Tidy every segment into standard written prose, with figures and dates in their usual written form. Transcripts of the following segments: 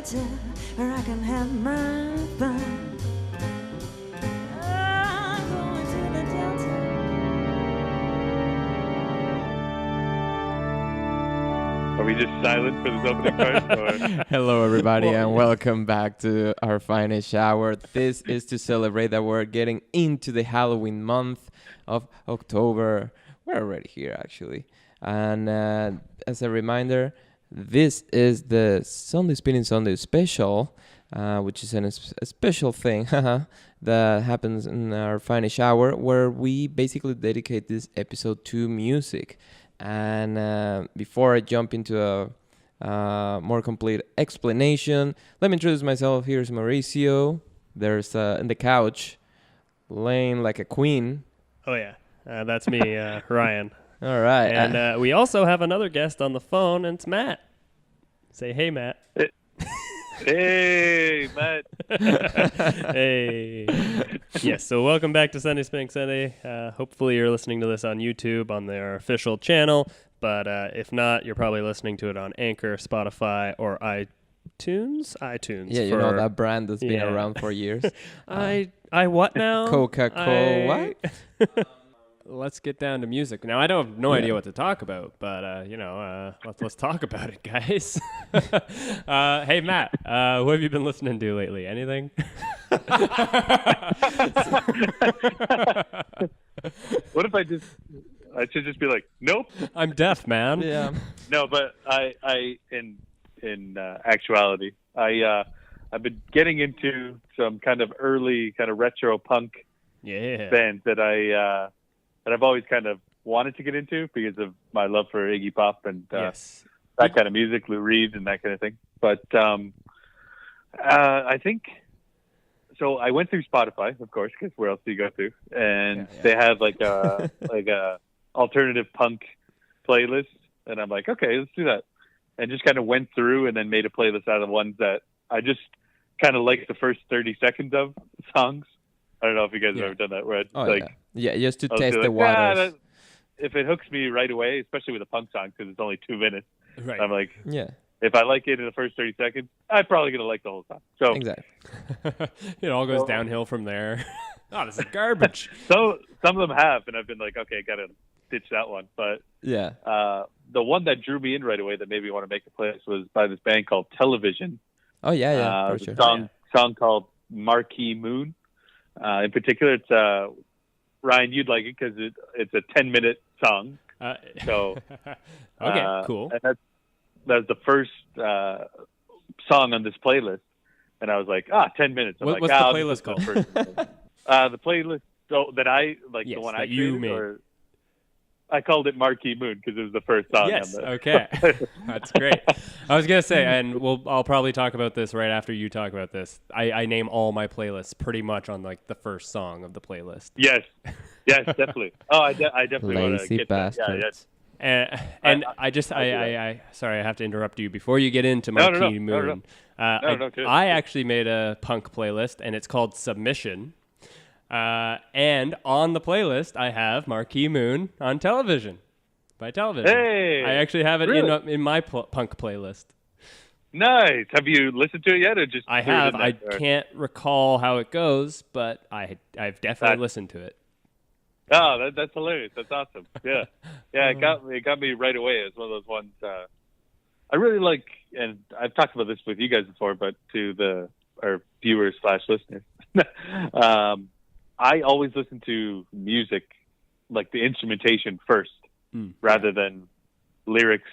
Delta where I can have my fun. I'm going to the Delta. Are we just silent for this opening part? Or? Hello, everybody, and welcome back to our FineIsh hour. This is to celebrate that we're getting into the Halloween month of October. We're already here, actually. And as a reminder, this is the Sunday Spinning Sunday special, which is a special thing that happens in our FineIsh hour, where we basically dedicate this episode to music. And before I jump into a more complete explanation, let me introduce myself. Here's Mauricio. There's in the couch, laying like a queen. Oh, yeah. That's me, Ryan. All right. And we also have another guest on the phone, and it's Matt. Say hey, Matt. Hey, Matt. Hey. Yes, so welcome back to Sunday Spinning Sunday. Hopefully you're listening to this on YouTube on their official channel, but if not, you're probably listening to it on Anchor, Spotify, or iTunes. Yeah, you know that brand that's been around for years. I what now? Coca-Cola. What? Let's get down to music. Now, I don't have no idea what to talk about, but, let's talk about it, guys. Hey, Matt, what have you been listening to lately? Anything? What if I should just be like, nope. I'm deaf, man. Yeah. No, but I in actuality, I've been getting into some kind of early kind of retro punk bands that I've always kind of wanted to get into because of my love for Iggy Pop and that kind of music, Lou Reed and that kind of thing. But I think so. I went through Spotify, of course, because where else do you go to? And they have like a alternative punk playlist, and I'm like, okay, let's do that. And just kind of went through and then made a playlist out of ones that I just kind of like the first 30 seconds of songs. I don't know if you guys have ever done that. Where Just to test the waters. If it hooks me right away, especially with a punk song, because it's only 2 minutes, right. I'm like, if I like it in the first 30 seconds, I'm probably going to like the whole song. So Exactly. It all goes downhill from there. Oh, this is garbage. So some of them have, and I've been like, okay, got to ditch that one. But the one that drew me in right away that made me want to make the playlist was by this band called Television. Oh, yeah, for sure. Song called Marquee Moon. In particular, it's Ryan, you'd like it because it's a 10-minute song. Okay, cool. And that's the first song on this playlist, and I was like, 10 minutes. I'm what's the playlist called? The playlist that I like, the one I you created, made. or I called it Marquee Moon because it was the first song. Yes. On Okay. That's great. I was gonna say, and I'll probably talk about this right after you talk about this. I name all my playlists pretty much on like the first song of the playlist. Yes, definitely. Oh, I definitely want to get bastards. that. Yeah, yes. And sorry, I have to interrupt you before you get into Marquee Moon. I actually made a punk playlist, and it's called Submission. And on the playlist, I have Marquee Moon on Television by Television. Hey, I actually have it in my punk playlist. Nice. Have you listened to it yet, or just? I have. I can't recall how it goes, but I've definitely listened to it. Oh, that's hilarious. That's awesome. Yeah, it got me right away. It's one of those ones I really like, and I've talked about this with you guys before, but to our viewers / listeners. I always listen to music, like the instrumentation first, rather than lyrics,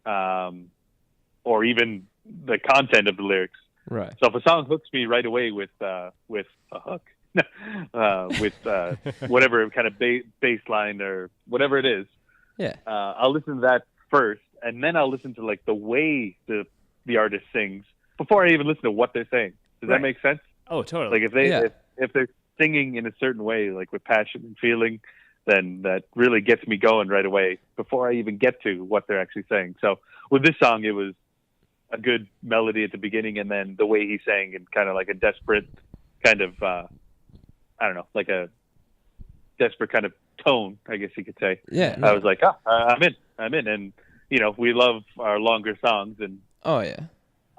or even the content of the lyrics. Right. So if a song hooks me right away with a hook, with whatever kind of bass line or whatever it is, I'll listen to that first, and then I'll listen to like the way the artist sings before I even listen to what they're saying. Does that make sense? Oh, totally. Like if they're singing in a certain way, like with passion and feeling, then that really gets me going right away before I even get to what they're actually saying. So with this song, it was a good melody at the beginning, and then the way he sang in kind of like a desperate kind of, I don't know, like a desperate kind of tone, I guess you could say. Yeah. I was like, I'm in. And, we love our longer songs, and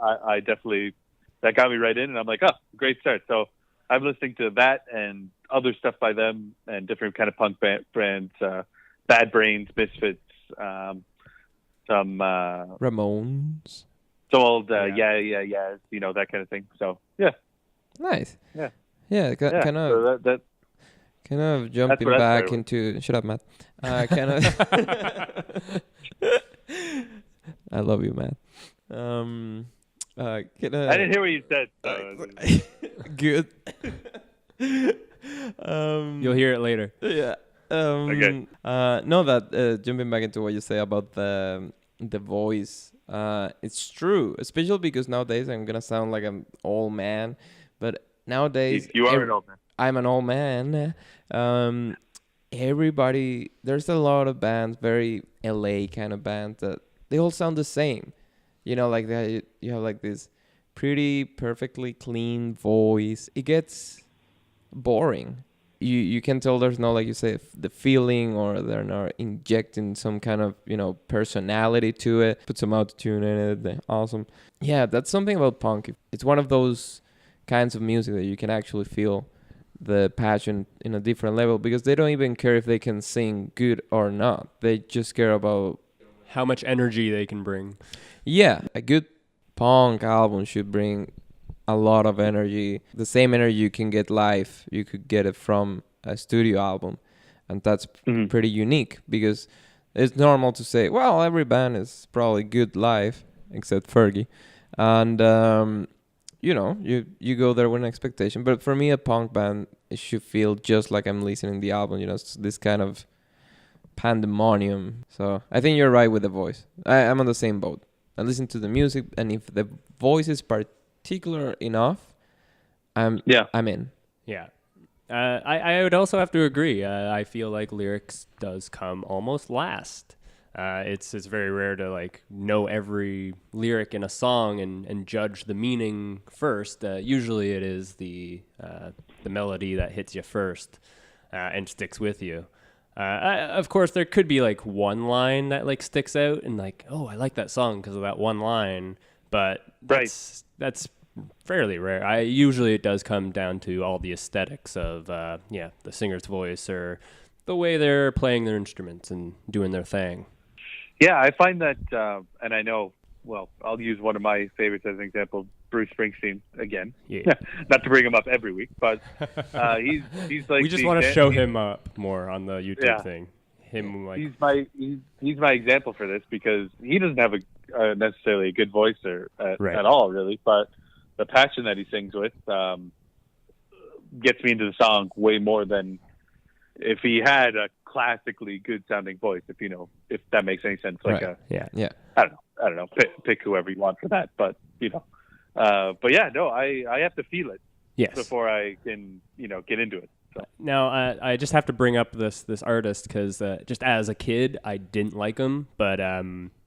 I definitely, that got me right in, and I'm like, oh, great start. So I'm listening to that and other stuff by them and different kind of punk brands, Bad Brains, Misfits, some Ramones. some old yeah, you know, that kind of thing. So yeah, Nice. yeah. Kind of. So that Kind of jumping back into. Shut up, Matt. Kind of. I love you, Matt. I didn't hear what you said. So. Good. You'll hear it later. Yeah. Okay. No, that jumping back into what you say about the voice. It's true, especially because nowadays I'm gonna sound like an old man, but nowadays You are an old man. I'm an old man. Everybody, there's a lot of bands, very LA kind of bands that they all sound the same. You know, like that. You have like this pretty perfectly clean voice. It gets boring. You can tell there's no, like you say, the feeling, or they're not injecting some kind of, you know, personality to it. Put some auto-tune in it. They're awesome. Yeah, that's something about punk. It's one of those kinds of music that you can actually feel the passion in a different level, because they don't even care if they can sing good or not. They just care about how much energy they can bring. Yeah, a good punk album should bring a lot of energy. The same energy you can get live, you could get it from a studio album. And that's pretty unique, because it's normal to say, well, every band is probably good live, except Fergie. And, you know, you go there with an expectation. But for me, a punk band, it should feel just like I'm listening to the album. You know, it's this kind of pandemonium. So I think you're right with the voice. I'm on the same boat. I listen to the music, and if the voice is particular enough, I'm in. Yeah. I would also have to agree. I feel like lyrics does come almost last. It's very rare to like know every lyric in a song and judge the meaning first. Usually it is the melody that hits you first and sticks with you. Of course, there could be like one line that like sticks out and like, oh, I like that song because of that one line. But that's fairly rare. Usually it does come down to all the aesthetics of the singer's voice or the way they're playing their instruments and doing their thing. Yeah, I find that, and I know, well, I'll use one of my favorites as an example, Bruce Springsteen again. Yeah. Not to bring him up every week, but he's like. We just want to show him up more on the YouTube thing. He's my example for this, because he doesn't have a necessarily a good voice at all, really, but the passion that he sings with gets me into the song way more than if he had a classically good sounding voice, if that makes any sense. Like I don't know. Pick whoever you want for that, but I have to feel it before I can get into it. So. Now I just have to bring up this artist because just as a kid I didn't like him, but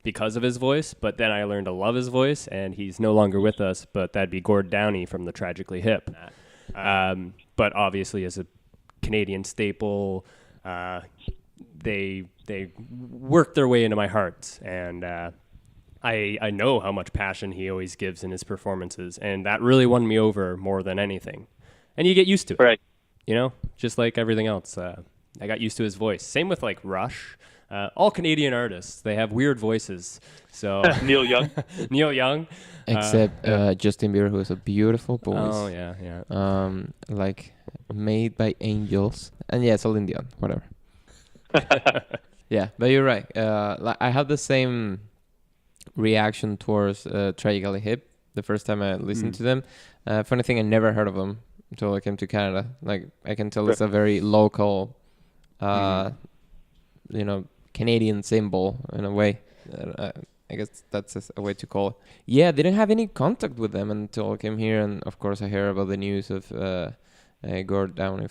because of his voice. But then I learned to love his voice, and he's no longer with us. But that'd be Gord Downie from the Tragically Hip. But obviously, as a Canadian staple, they work their way into my heart, and I know how much passion he always gives in his performances, and that really won me over more than anything. And you get used to it, right? Just like everything else. I got used to his voice. Same with like Rush. All Canadian artists, they have weird voices. So Neil Young, except Justin Bieber, who has a beautiful voice. Oh yeah. Like made by angels, and Celine Dion, whatever. Yeah, but you're right. I had the same reaction towards Tragically Hip the first time I listened to them. Funny thing, I never heard of them until I came to Canada. Like, I can tell it's a very local, Canadian symbol in a way. I guess that's a way to call it. Yeah, didn't have any contact with them until I came here, and of course I heard about the news of Gord Downie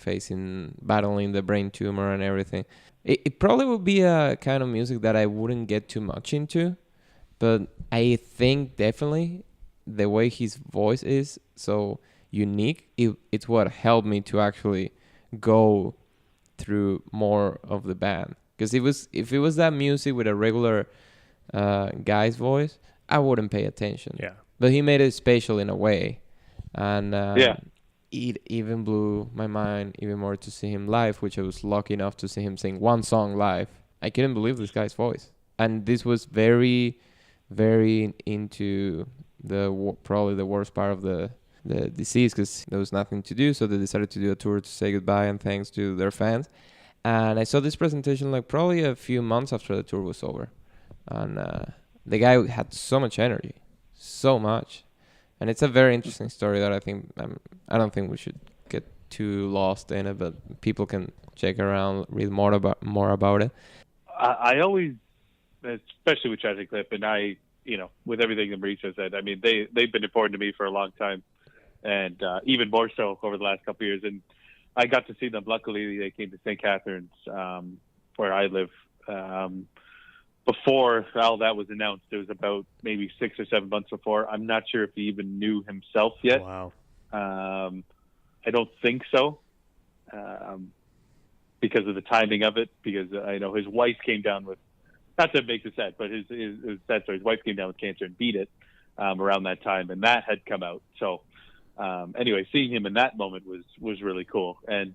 battling the brain tumor and everything. It probably would be a kind of music that I wouldn't get too much into, but I think definitely the way his voice is so unique, it's what helped me to actually go through more of the band. Because if it was that music with a regular guy's voice, I wouldn't pay attention. Yeah. but he made it special in a way. And it even blew my mind even more to see him live, which I was lucky enough to see him sing one song live. I couldn't believe this guy's voice. And this was very, very into probably the worst part of the disease, because there was nothing to do. So they decided to do a tour to say goodbye and thanks to their fans. And I saw this presentation like probably a few months after the tour was over. And the guy had so much energy, so much. And it's a very interesting story that I don't think we should get too lost in it, but people can check around, read more about it. I always, especially with Tragic Clip, and I, with everything that Mauricio said, I mean, they've been important to me for a long time, and even more so over the last couple of years. And I got to see them. Luckily, they came to St. Catharines, where I live. Before all that was announced, it was about maybe 6 or 7 months before. I'm not sure if he even knew himself yet. Wow. I don't think so, because of the timing of it. Because I know his wife came down with, not to make it sad, but his wife came down with cancer and beat it around that time, and that had come out. So anyway, seeing him in that moment was really cool, and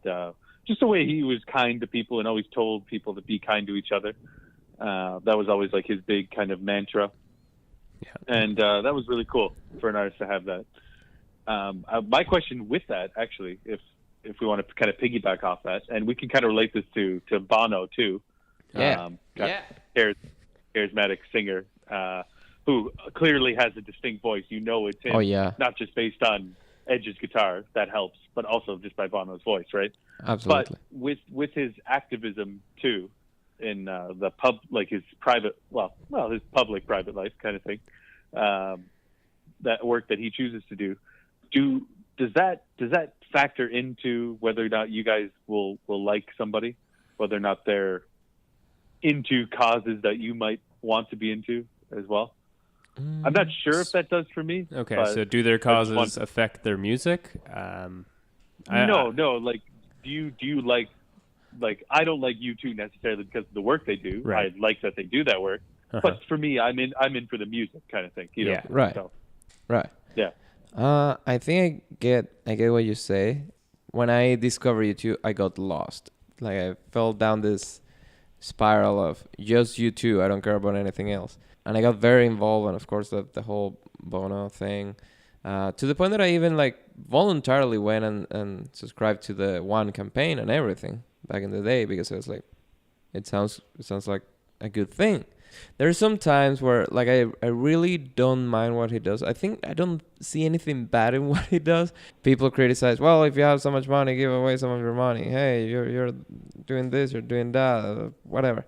just the way he was kind to people and always told people to be kind to each other. That was always like his big kind of mantra. Yeah. And that was really cool for an artist to have that. My question with that, actually, if we want to kind of piggyback off that, and we can kind of relate this to Bono too. Charismatic singer, who clearly has a distinct voice. It's him. Oh, yeah. Not just based on Edge's guitar, that helps, but also just by Bono's voice, right? Absolutely. But with his activism too, in the his private, his public private life kind of thing, that work that he chooses to do, does that factor into whether or not you guys will like somebody, whether or not they're into causes that you might want to be into as well? I'm not sure if that does for me. Okay, so do their causes affect their music? No. Like, do you like I don't like U2 necessarily because of the work they do. Right. I like that they do that work, but for me, I'm in for the music kind of thing. Yeah. Right. So, right. Yeah. I think I get what you say. When I discovered U2, I got lost. Like, I fell down this spiral of just U2. I don't care about anything else. And I got very involved, and of course the whole Bono thing, to the point that I even voluntarily went and subscribed to the One campaign and everything back in the day, because I was like, it sounds like a good thing. There are some times where I really don't mind what he does. I think I don't see anything bad in what he does. People criticize, well, if you have so much money, give away some of your money. Hey, you're doing this, you're doing that, whatever.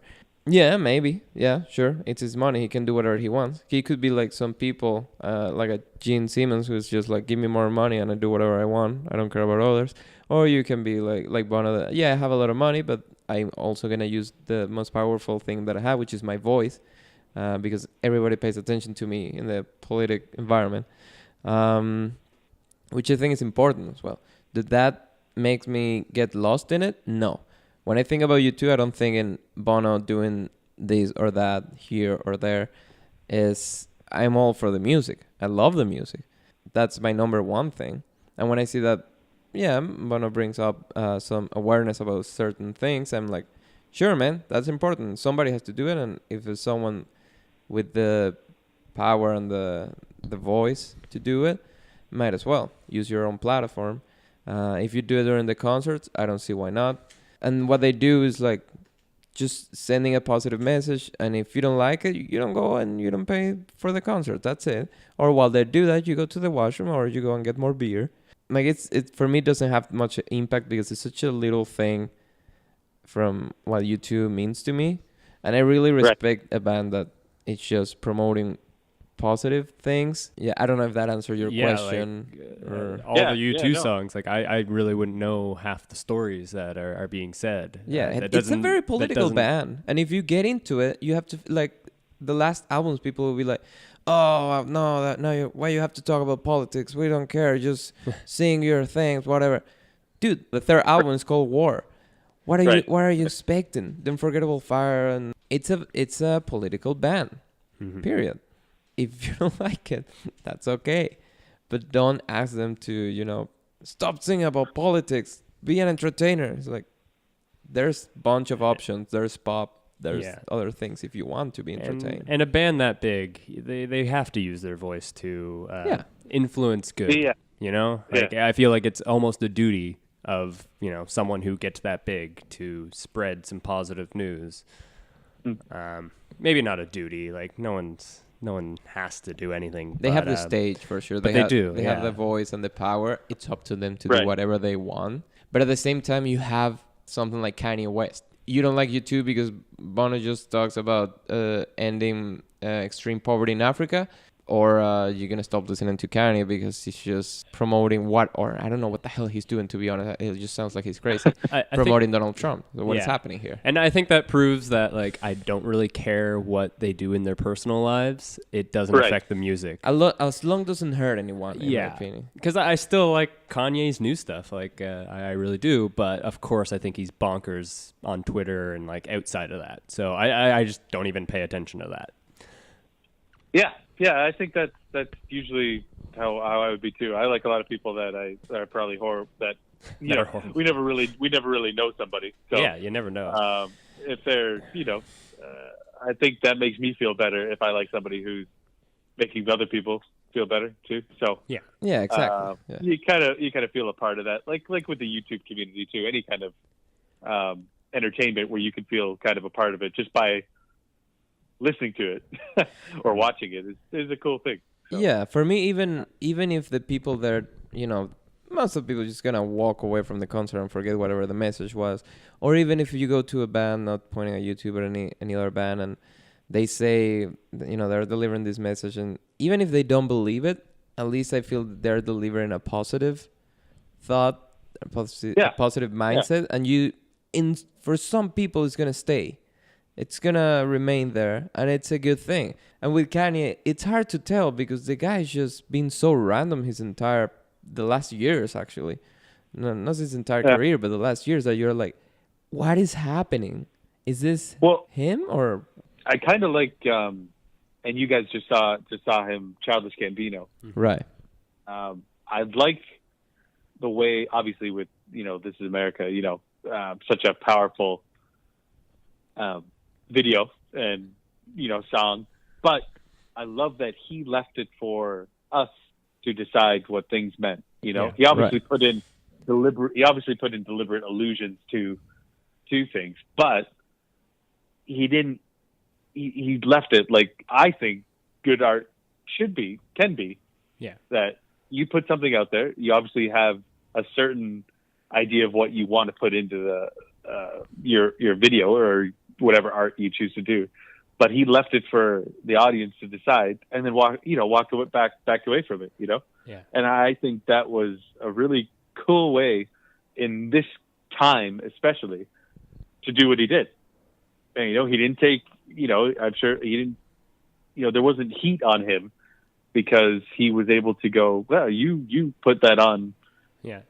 Yeah, maybe. Yeah, sure. It's his money. He can do whatever he wants. He could be like some people, like a Gene Simmons, who's just like, give me more money and I do whatever I want. I don't care about others. Or you can be like Bono. I have a lot of money, but I'm also going to use the most powerful thing that I have, which is my voice, because everybody pays attention to me in the political environment, which I think is important as well. Did that make me get lost in it? No. When I think about U2, I don't think in Bono doing this or that here or there. I'm all for the music. I love the music. That's my number one thing. And when I see that, Bono brings up some awareness about certain things, I'm like, sure, man, that's important. Somebody has to do it. And if there's someone with the power and the voice to do it, might as well use your own platform. If you do it during the concerts, I don't see why not. And what they do is just sending a positive message. And if you don't like it, you don't go and you don't pay for the concert. That's it. Or while they do that, you go to the washroom or you go and get more beer. It for me doesn't have much impact because it's such a little thing from what U2 means to me. And I really respect a band that it's just promoting positive things. Yeah, I don't know if that answered your question. All the U2 songs, I really wouldn't know half the stories that are being said. Yeah, it's a very political band. And if you get into it, you have to, the last albums, people will be like, oh, no, why you have to talk about politics? We don't care. Just sing your things, whatever. Dude, the third album is called War. What are you expecting? The Unforgettable Fire, and it's a political band. Mm-hmm. Period. if you don't like it, that's okay. But don't ask them to, you know, stop singing about politics. Be an entertainer. It's like, there's a bunch of options. There's pop. There's other things if you want to be entertained. And a band that big, they have to use their voice to influence good. Yeah. You know? Like, I feel like it's almost a duty of, you know, someone who gets that big to spread some positive news. Maybe not a duty. Like, no one has to do anything. They have the stage for sure. They do. They have the voice and the power. It's up to them to do whatever they want. But at the same time, you have something like Kanye West. You don't like YouTube because Bono just talks about ending extreme poverty in Africa, or you're going to stop listening to Kanye because he's just promoting or I don't know what the hell he's doing, to be honest. It just sounds like he's crazy. Promoting Donald Trump. So what is happening here? And I think that proves that, like, I don't really care what they do in their personal lives. It doesn't affect the music. As long as it doesn't hurt anyone, in my opinion. Because I still like Kanye's new stuff. Like, I really do. But, of course, I think he's bonkers on Twitter and, like, outside of that. So I just don't even pay attention to that. Yeah, I think that's usually how I would be too. I like a lot of people that are probably horrible. That we never really know somebody. So, yeah, you never know. If they're, I think that makes me feel better if I like somebody who's making other people feel better too. So yeah, exactly. You kind of feel a part of that, like with the YouTube community too. Any kind of entertainment where you can feel kind of a part of it just by listening to it or watching it is a cool thing. So. Yeah, for me, even if the people there, most of the people are just gonna walk away from the concert and forget whatever the message was, or even if you go to a band, not pointing at YouTube or any other band, and they say, they're delivering this message, and even if they don't believe it, at least I feel they're delivering a positive thought, a positive mindset, and for some people, it's gonna stay. It's going to remain there, and it's a good thing. And with Kanye, it's hard to tell because the guy's just been so random the last years, actually. Not his entire career, but the last years that you're like, what is happening? Is this him or? I kind of like, and you guys just saw him, Childish Gambino. Right. I like the way, obviously with, This Is America, such a powerful video and song, but I love that he left it for us to decide what things meant. He obviously put in deliberate allusions to things, but he didn't. He left it like I think good art can be. Yeah, that you put something out there, you obviously have a certain idea of what you want to put into the your video or whatever art you choose to do, but he left it for the audience to decide, and then walked back away from it. Yeah. And I think that was a really cool way in this time, especially, to do what he did. And he didn't take. I'm sure he didn't. There wasn't heat on him because he was able to go. Well, you put that on. Yeah.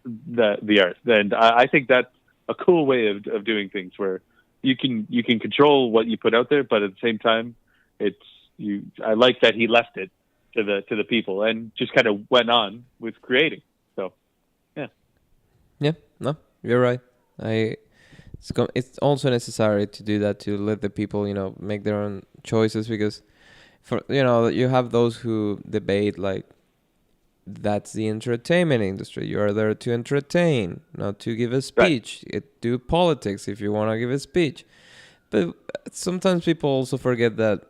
The art, and I think that's a cool way of doing things where. You can control what you put out there, but at the same time, I like that he left it to the people and just kind of went on with creating. So, yeah. Yeah, no, you're right. It's also necessary to do that, to let the people, make their own choices, because you have those who debate like that's the entertainment industry. You are there to entertain, not to give a speech. Do politics if you want to give a speech. But sometimes people also forget that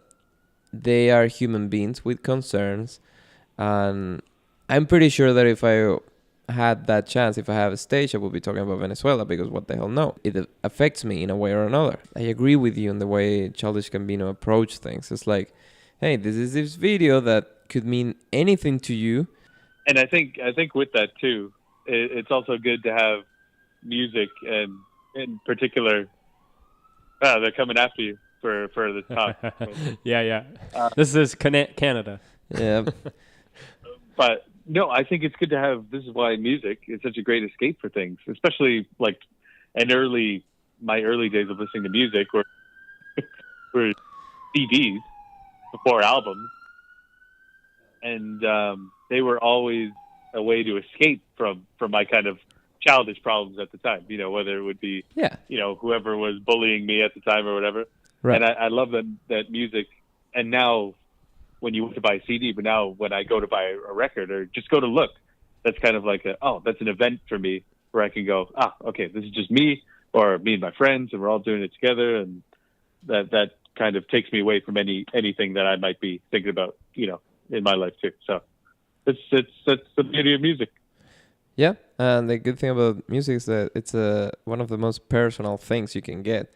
they are human beings with concerns. And I'm pretty sure that if I had that chance, if I have a stage, I would be talking about Venezuela, because what the hell no. It affects me in a way or another. I agree with you in the way Childish Gambino approached things. It's like, hey, this is this video that could mean anything to you. And I think with that too, it's also good to have music, and in particular, they're coming after you for the talk. Yeah. This is Canada. Yeah. But no, I think it's good to have. This is why music is such a great escape for things, especially like my early days of listening to music were CDs before albums. and they were always a way to escape from my kind of childish problems at the time. You know, whether it would be you know, whoever was bullying me at the time or whatever. Right. And I love that music. And now, when you went to buy a CD, but now when I go to buy a record or just go to look, that's kind of like that's an event for me where I can go, okay, this is just me or me and my friends, and we're all doing it together, and that kind of takes me away from anything that I might be thinking about, you know, in my life too. So that's the beauty of music. Yeah, and the good thing about music is that it's one of the most personal things you can get.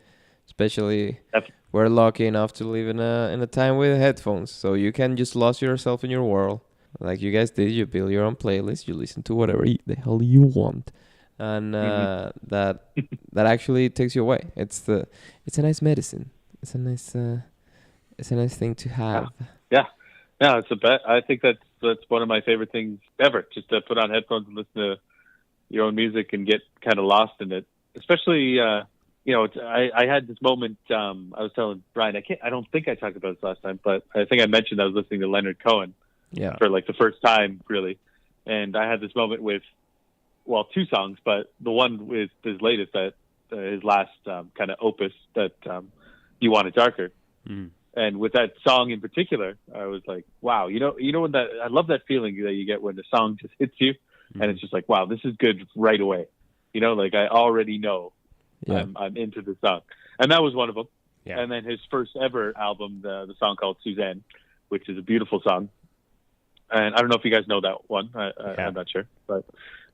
Especially, we're lucky enough to live in a time with headphones, so you can just lose yourself in your world, like you guys did. You build your own playlist, you listen to whatever the hell you want, and that actually takes you away. It's a nice medicine. It's a nice thing to have. Yeah, it's a bet. I think that's one of my favorite things ever. Just to put on headphones and listen to your own music and get kind of lost in it, especially. You know, I had this moment. I was telling Brian, I don't think I talked about this last time, but I think I mentioned I was listening to Leonard Cohen for like the first time, really. And I had this moment with, well, two songs, but the one with his latest, his last kind of opus, that You Want It Darker. Mm. And with that song in particular, I was like, wow, you know when I love that feeling that you get when the song just hits you, and it's just like, wow, this is good right away. You know, like I already know. Yeah. I'm into the song, and that was one of them. Yeah. And then his first ever album, the song called Suzanne, which is a beautiful song. And I don't know if you guys know that one. I'm not sure, but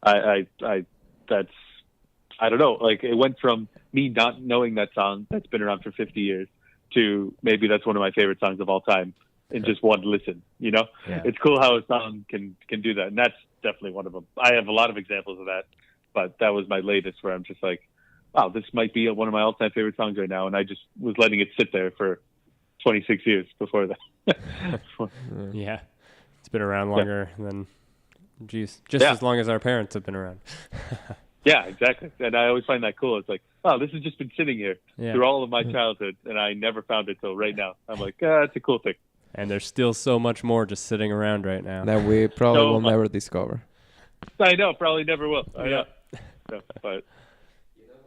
I don't know. Like it went from me not knowing that song that's been around for 50 years to maybe that's one of my favorite songs of all time in just one listen. You know, It's cool how a song can do that, and that's definitely one of them. I have a lot of examples of that, but that was my latest where I'm just like, wow, this might be one of my all-time favorite songs right now, and I just was letting it sit there for 26 years before that. Yeah, it's been around longer than, just as long as our parents have been around. Yeah, exactly. And I always find that cool. It's like, oh, this has just been sitting here through all of my childhood, and I never found it till right now. I'm like, it's a cool thing. And there's still so much more just sitting around right now that we probably will never discover. I know, probably never will. I know. So, but.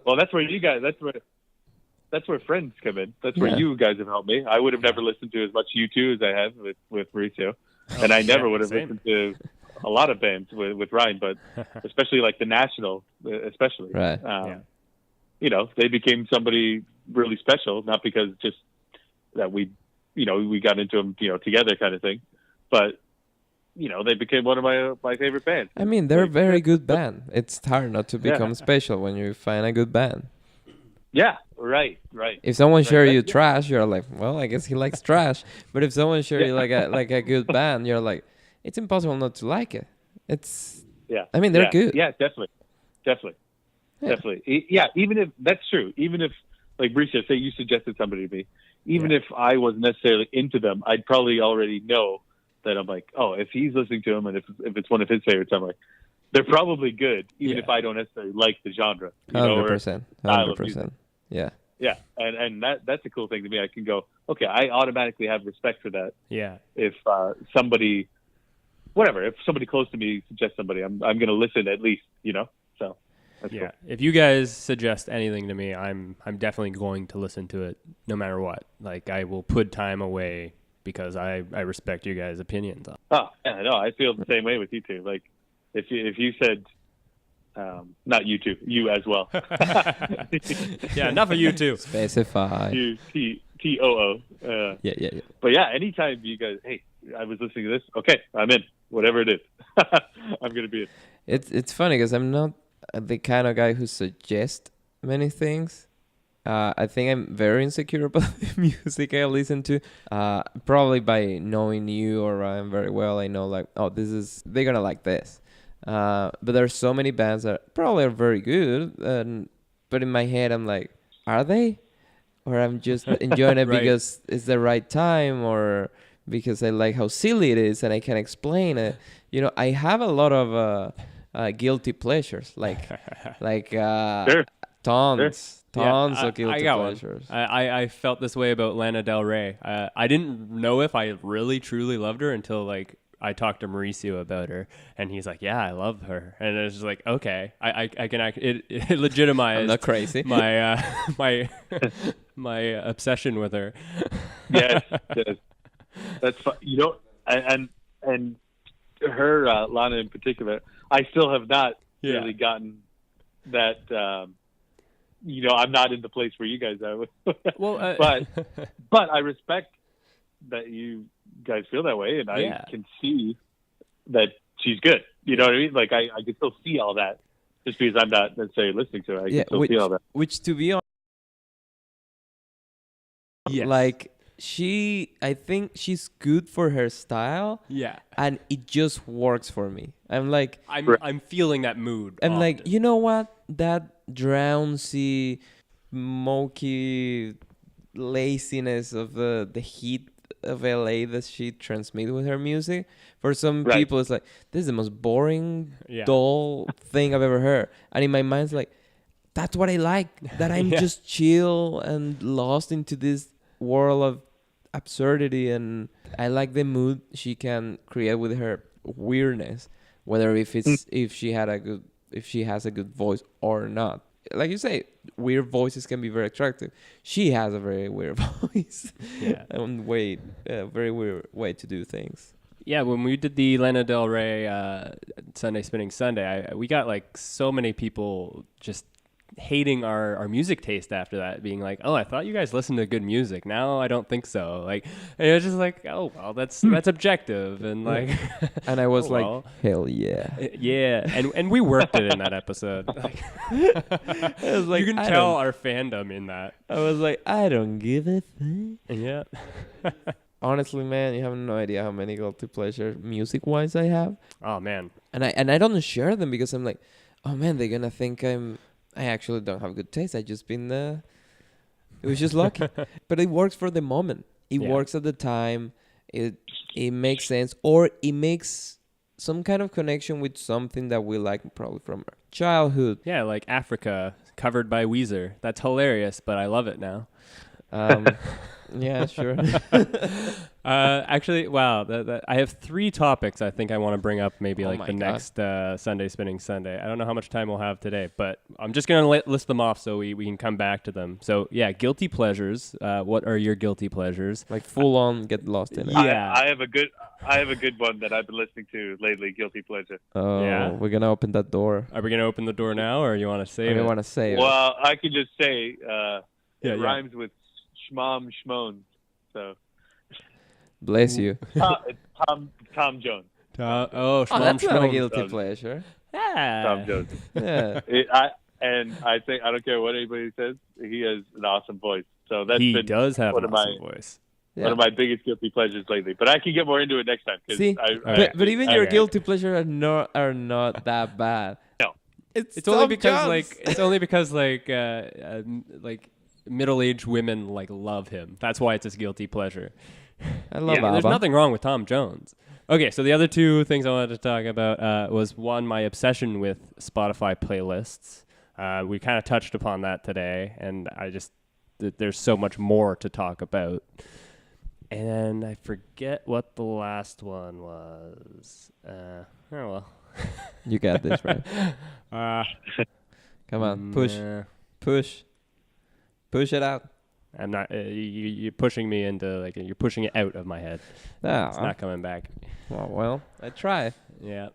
Well, that's where you guys. That's where friends come in. That's where you guys have helped me. I would have never listened to as much U2 as I have with Mauricio, and I never would have listened to a lot of bands with Ryan, but especially like the National, especially. Right. You know, they became somebody really special, not because just that we got into them, together kind of thing, but. You know, they became one of my favorite bands. I mean, they're a very good band. It's hard not to become special when you find a good band. Yeah, right. If someone shares you trash, you're like, well, I guess he likes trash. But if someone shares you like a good band, you're like, it's impossible not to like it. It's I mean, they're good. Yeah, definitely. Yeah, even if that's true. Even if, like Mauricio, say you suggested somebody to me, even if I wasn't necessarily into them, I'd probably already know. That I'm like, oh, if he's listening to him and if it's one of his favorites, I'm like, they're probably good, even if I don't necessarily like the genre. 100%. 100%. Yeah. Yeah, and that's a cool thing to me. I can go, okay, I automatically have respect for that. Yeah. If somebody close to me suggests somebody, I'm going to listen at least, So. That's cool. If you guys suggest anything to me, I'm definitely going to listen to it, no matter what. Like I will put time away. Because I respect you guys' opinions. Oh, yeah, no, I feel the same way with you two. Like, if you said, not you two, you as well. Yeah, enough of you two. Specify. You, T-O-O. Yeah. But yeah, anytime you guys, hey, I was listening to this, okay, I'm in. Whatever it is. I'm going to be in. It's funny because I'm not the kind of guy who suggests many things. I think I'm very insecure about the music I listen to. Probably by knowing you or Ryan very well, I know like, oh, they're gonna like this. But there's so many bands that probably are very good, but in my head I'm like, are they? Or I'm just enjoying it because it's the right time, or because I like how silly it is and I can explain it. I have a lot of guilty pleasures, like Sure. tons. Tons of guilty pleasures. I felt this way about Lana Del Rey. I didn't know if I really truly loved her until like I talked to Mauricio about her, and he's like, yeah, I love her. And it's just like, okay, I can act, it legitimized I'm not crazy. my my obsession with her. Yes, yes. That's fun. You know, and her, Lana in particular, I still have not really gotten that. You know, I'm not in the place where you guys are. Well, but I respect that you guys feel that way, and I can see that she's good. You know what I mean? Like I can still see all that, just because I'm not necessarily listening to her. I can still see all that. Which, to be honest, like I think she's good for her style. Yeah, and it just works for me. I'm feeling that mood. I'm often. like, you know what? That drowsy, smoky laziness of the heat of LA that she transmits with her music. For some people, it's like, this is the most boring, dull thing I've ever heard. And in my mind, it's like, that's what I like. That I'm just chill and lost into this world of absurdity. And I like the mood she can create with her weirdness, whether if she has a good voice or not. Like you say, weird voices can be very attractive. She has a very weird voice. Yeah. And very weird way to do things. Yeah, when we did the Lana Del Rey Sunday Spinning Sunday, we got like so many people just hating our music taste after that, being like, oh, I thought you guys listened to good music. Now I don't think so. Like, and it was just like, oh, well, that's objective. And like, and I was hell yeah. Yeah. And we worked it in that episode. Like, I was like, you can tell our fandom in that. I was like, I don't give a thing. Yeah. Honestly, man, you have no idea how many guilty pleasures music-wise I have. Oh, man. And I don't share them because I'm like, oh, man, they're going to think I actually don't have good taste. I just been it was just lucky. But it works for the moment. It works at the time. It makes sense, or it makes some kind of connection with something that we like, probably from our childhood. Yeah, like Africa covered by Weezer. That's hilarious, but I love it now. Yeah, sure. Actually, wow. I have 3 topics I think I want to bring up maybe next Sunday Spinning Sunday. I don't know how much time we'll have today, but I'm just going to list them off so we can come back to them. So, yeah, guilty pleasures. What are your guilty pleasures? Like full on get lost in it. Yeah. I have a good one that I've been listening to lately, guilty pleasure. Oh, yeah. We're going to open that door. Are we going to open the door now, or you want to save it? I want to save it. Well, I could just say it rhymes with Schmom Schmoan, so bless you. Tom Jones. That's not a guilty pleasure. Yeah. Tom Jones. Yeah. I think I don't care what anybody says. He has an awesome voice. So he does have an awesome voice. Yeah. One of my biggest guilty pleasures lately. But I can get more into it next time. See, but even your guilty pleasures are not that bad. No, it's only because middle-aged women love him. That's why it's his guilty pleasure. I love ABBA. There's nothing wrong with Tom Jones. Okay, so the other 2 things I wanted to talk about was one, my obsession with Spotify playlists. We kind of touched upon that today, and there's so much more to talk about. And I forget what the last one was. Oh well. You got this, right? Come on, push it out. I'm not. You're pushing me into you're pushing it out of my head. It's not coming back. Well, I try. Yeah.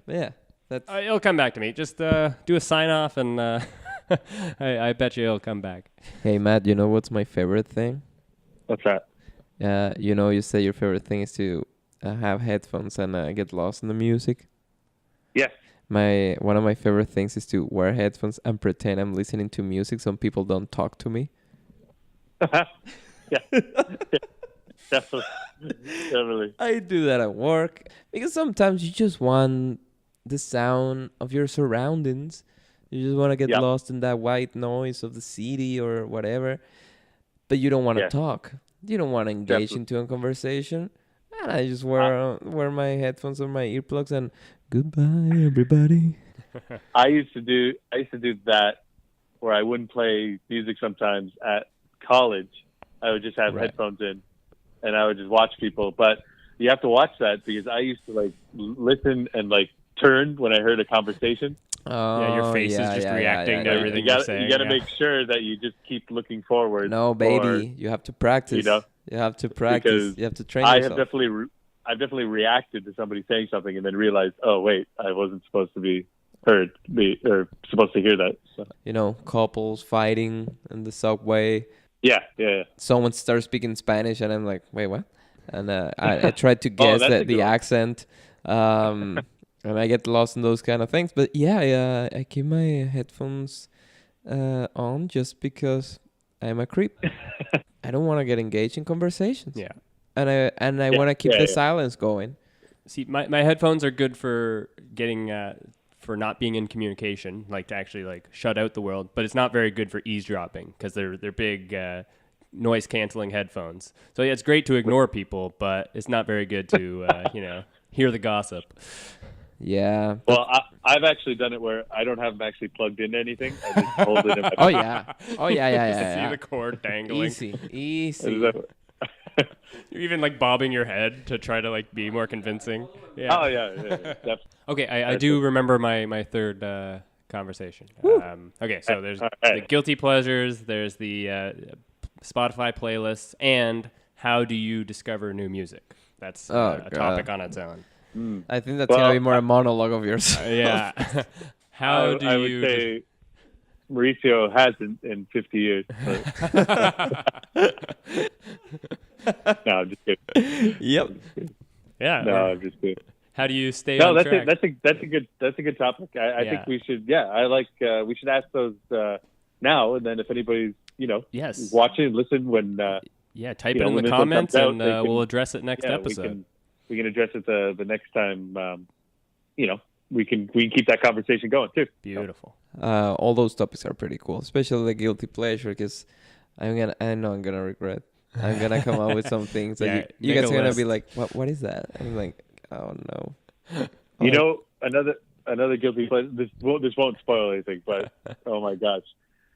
That's. It'll come back to me. Just do a sign off, and I bet you it'll come back. Hey Matt, you know what's my favorite thing? What's that? You say your favorite thing is to have headphones and get lost in the music. Yes. One of my favorite things is to wear headphones and pretend I'm listening to music so people don't talk to me. Yeah. Definitely. I do that at work because sometimes you just want the sound of your surroundings. You just want to get lost in that white noise of the city or whatever, but you don't want to talk. You don't want to engage into a conversation. And I just wear my headphones or my earplugs and goodbye, everybody. I used to do that where I wouldn't play music sometimes at college. I would just have headphones in, and I would just watch people. But you have to watch that because I used to like listen and like turn when I heard a conversation. Yeah, your face is just reacting to everything you're saying. You got to make sure that you just keep looking forward. No, baby, you have to practice. You have to practice. You have to train yourself. I've definitely reacted to somebody saying something and then realized, oh wait, I wasn't supposed to be heard, or supposed to hear that. So. You know, couples fighting in the subway. Yeah. Someone starts speaking Spanish, and I'm like, wait, what? And I tried to guess the accent, and I get lost in those kind of things. But yeah, I keep my headphones on just because I'm a creep. I don't want to get engaged in conversations. Yeah. And I want to keep the silence going. See, my headphones are good for getting for not being in communication, like to actually like shut out the world. But it's not very good for eavesdropping because they're big noise canceling headphones. So yeah, it's great to ignore people, but it's not very good to hear the gossip. Yeah. Well, I've actually done it where I don't have them actually plugged into anything. I just hold it in my Oh yeah. See the cord dangling. Easy. You're even like bobbing your head to try to like be more convincing. Yeah. Oh yeah. Definitely. Okay, I do remember my third conversation. Okay, so there's the guilty pleasures, there's the Spotify playlists, and how do you discover new music? That's a topic on its own. I think that's gonna be more a monologue of yours. Yeah. I would say Mauricio hasn't in 50 years. No, I'm just kidding. Yep. Yeah. No, I'm just kidding. How do you stay on track? That's a good topic. I think we should. Yeah, I like. We should ask those now, and then if anybody's watching, listen when. Type it in the comments, and we'll address it next episode. We can address it the next time. We can keep that conversation going too. Beautiful. All those topics are pretty cool, especially the guilty pleasure, because I know I'm gonna regret. I'm gonna come up with some things that you guys are gonna be like, what is that? I'm like, oh no. Another guilty pleasure. This won't spoil anything, but oh my gosh,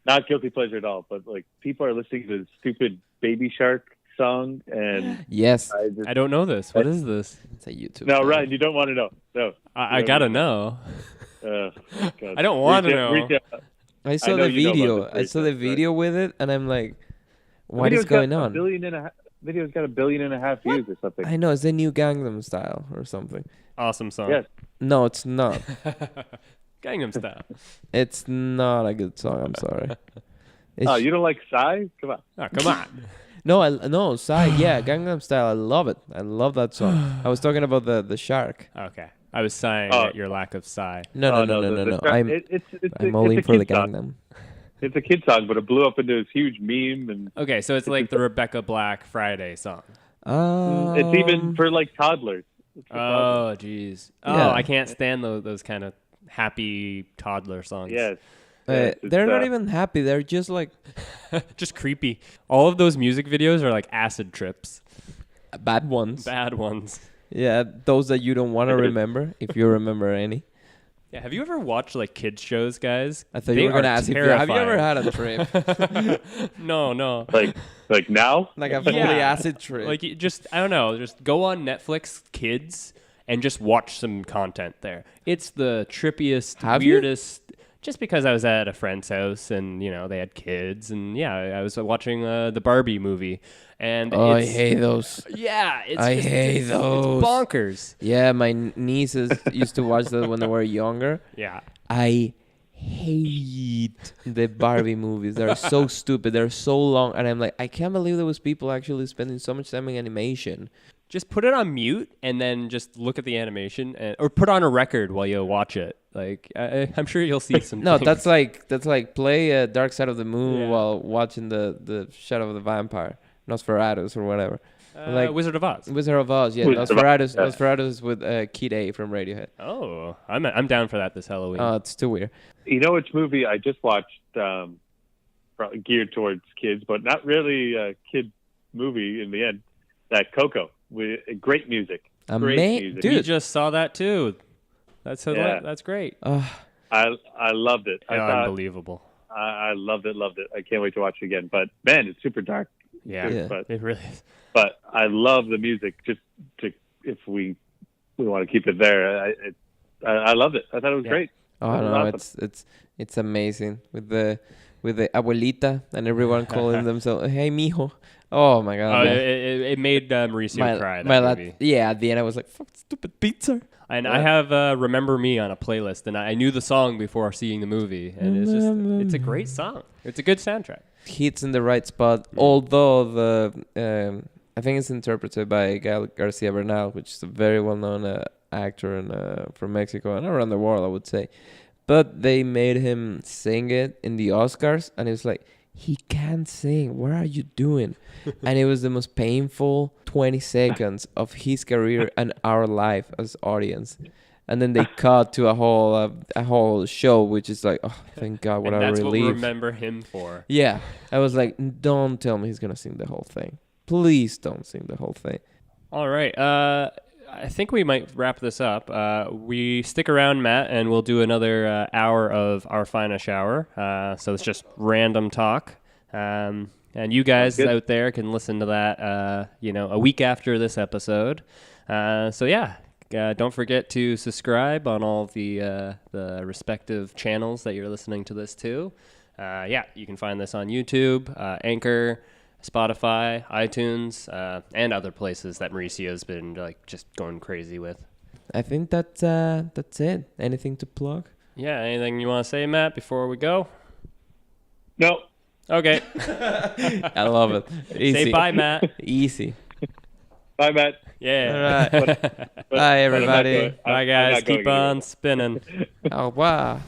not guilty pleasure at all. But like people are listening to this stupid Baby Shark song, and yes, I don't know this. What is this? It's a YouTube. No, Ryan, you don't want to know. No, I gotta know. I don't want to know. I saw the video. I saw the video with it, and I'm like, what is going on? Video's got 1.5 billion views or something. I know, it's the new Gangnam Style or something. Awesome song. Yes. No, it's not. Gangnam Style. It's not a good song. I'm sorry. You don't like Psy? Come on. Oh, come on. No, Psy. Yeah, Gangnam Style. I love it. I love that song. I was talking about the shark. Okay. I was sighing at your lack of Psy. No. I'm all in for the Gangnam. It's a kid song, but it blew up into this huge meme. And okay, so it's like the Rebecca Black Friday song. It's even for like toddlers. Oh, jeez. Yeah. Oh, I can't stand those kind of happy toddler songs. Yes. They're not even happy. They're just like... just creepy. All of those music videos are like acid trips. Bad ones. Bad ones. Yeah, those that you don't want to remember, if you remember any. Yeah, have you ever watched like kids shows, guys? I thought you were gonna ask terrifying. have you ever had a trip? No. Like now? Like a fully acid trip. Like I don't know, just go on Netflix Kids and just watch some content there. It's the trippiest, weirdest. Just because I was at a friend's house and they had kids, and I was watching the Barbie movie, and I hate those. Yeah, I hate those. It's bonkers. Yeah, my nieces used to watch that when they were younger. Yeah, I hate the Barbie movies. They're so stupid. They're so long, and I'm like, I can't believe there was people actually spending so much time in animation. Just put it on mute and then just look at the animation, or put on a record while you watch it. Like I'm sure you'll see some. No, things. that's like play Dark Side of the Moon while watching the Shadow of the Vampire, Nosferatu or whatever. Like Wizard of Oz. Wizard of Oz, yeah. Nosferatu with Kid A from Radiohead. Oh, I'm down for that this Halloween. Oh, it's too weird. Which movie I just watched, probably geared towards kids, but not really a kid movie in the end. That Coco with great music. Dude, you just saw that too. That's great. I loved it. Unbelievable. I loved it. I can't wait to watch it again. But man, it's super dark. Yeah. But it really is. But I love the music. Just to we want to keep it there. I loved it. I thought it was great. Oh no, awesome. It's amazing with the abuelita and everyone calling themselves "Hey mijo." Oh my god! It made Mauricio cry. Movie. Yeah, at the end I was like, "Fuck, stupid pizza." And I have "Remember Me" on a playlist, and I knew the song before seeing the movie, and it's a great song. It's a good soundtrack. Hits in the right spot, although I think it's interpreted by Gael Garcia Bernal, which is a very well-known actor from Mexico and around the world, I would say. But they made him sing it in the Oscars, and it was like, he can't sing. What are you doing? And it was the most painful 20 seconds of his career and our life as audience. And then they cut to a whole show, which is like, oh, thank God, what a relief. That's what we remember him for. Yeah. I was like, don't tell me he's going to sing the whole thing. Please don't sing the whole thing. All right. I think we might wrap this up. We stick around, Matt, and we'll do another hour of our FineIsh hour. So it's just random talk. And you guys out there can listen to that, a week after this episode. Don't forget to subscribe on all the respective channels that you're listening to this to. You can find this on YouTube, Anchor, Spotify, iTunes, and other places that Mauricio's been just going crazy with. I think that's it. Anything to plug? Yeah, anything you want to say, Matt, before we go? No. Okay. I love it. Easy. Say bye, Matt. Easy. Bye, Matt. Yeah. All right. Bye, everybody. Bye, guys. Keep on spinning. Au revoir.